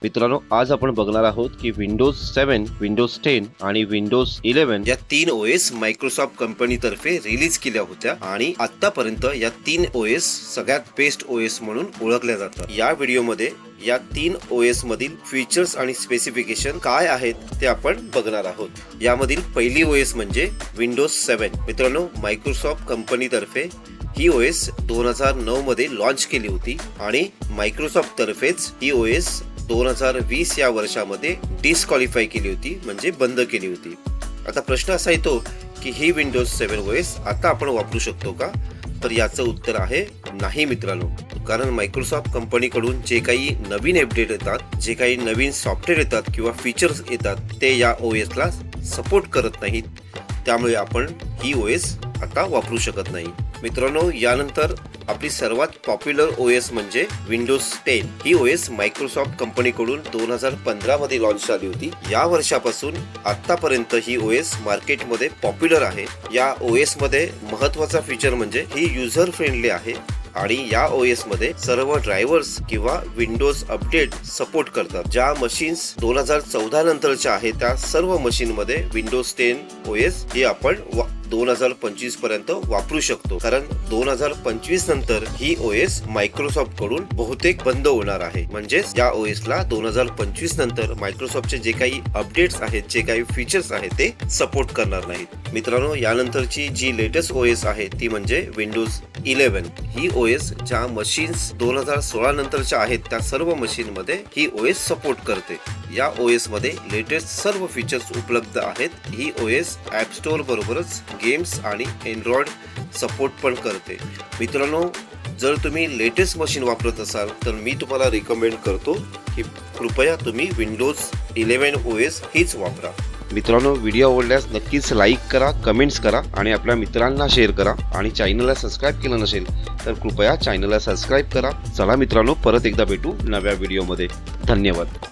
मित्रांनो, आज आपण बघणार आहोत की विंडोज 7, विंडोज 10 आणि विंडोज 11 या 3 ओएस मायक्रोसॉफ्ट कंपनीतर्फे रिलीज केल्या होत्या आणि आतापर्यंत या 3 ओएस सगळ्यात बेस्ट ओएस म्हणून ओळखल्या जातात। या व्हिडिओमध्ये या 3 ओएस मधील फीचर्स आणि स्पेसिफिकेशन काय आहेत ते आपण बघणार आहोत। यामधील पहिली ओएस म्हणजे विंडोज 7। मित्रांनो, मायक्रोसॉफ्ट कंपनीतर्फे ही ओएस 2009 मध्ये लॉन्च केली होती आणि मायक्रोसॉफ्ट तर्फेच ही ओएस 2020 या वर्षामध्ये डिस्क्वालिफाय केली होती, म्हणजे बंद केली होती। आता प्रश्न असा येतो की ही विंडोज 7 ओएस आता आपण वापरू शकतो का? तर याचं उत्तर आहे नाही मित्रांनो, कारण मायक्रोसॉफ्ट कंपनीकडून जे काही नवीन अपडेट येतात, जे काही नवीन सॉफ्टवेअर येतात किंवा फीचर्स येतात ते या ओएस ला सपोर्ट करत नाहीत, त्यामुळे आपण ही ओएस आता वापरू शकत नाही। मित्रांनो, यानंतर आपली सर्वात पॉप्युलर ओएस म्हणजे विंडोज 10। ही ओएस मायक्रोसॉफ्ट कंपनीकडून 2015 मध्ये लॉन्च झाली होती। या वर्षापासून आतापर्यंत ही ओएस मार्केटमध्ये पॉप्युलर आहे। या ओएस मध्ये महत्त्वाचा फीचर म्हणजे ही युजर फ्रेंडली आहे आणि या ओएस मध्ये सर्व ड्रायव्हर्स किंवा विंडोज अपडेट सपोर्ट करतात। ज्या मशीन्स 2014 नंतरच्या आहेत त्या सर्व मशीन मध्ये विंडोज 10 ओएस ही आपण 2025 पर्यंत वापरू शकतो, कारण 2025 नंतर ही ओएस मायक्रोसॉफ्ट कडून बहुतेक बंद होणार आहे। म्हणजेच या ओएस ला 2025 नंतर मायक्रोसॉफ्टचे जे काही अपडेट्स आहेत, जे काही फीचर्स आहेत ते सपोर्ट करणार नाहीत। मित्रांनो, यानंतरची जी लेटेस्ट ओएस आहे ती म्हणजे विंडोज 11। ही ओएस ज्या मशीन्स 2016 नंतरच्या आहेत त्या सर्व मशीन मध्ये ही ओएस सपोर्ट करते। या ओएस मध्ये लेटेस्ट सर्व फीचर्स उपलब्ध आहेत। ही ओएस ऍप स्टोअर बरोबरच गेम्स आणि एंड्रॉइड सपोर्ट पण करते। मित्रांनो, जर तुम्ही लेटेस्ट मशीन वापरत असाल तर मी तुम्हाला रिकमेंड करतो की कृपया तुम्ही विंडोज 11 ओएस हीच वापरा। मित्रांनो, व्हिडिओ आवडल्यास नक्कीच लाईक करा, कमेंट्स करा आणि आपल्या मित्रांना शेअर करा आणि चॅनलला सबस्क्राईब केलं नसेल तर कृपया चॅनलला सबस्क्राईब करा। चला मित्रांनो, परत एकदा भेटू नव्या व्हिडिओमध्ये। धन्यवाद।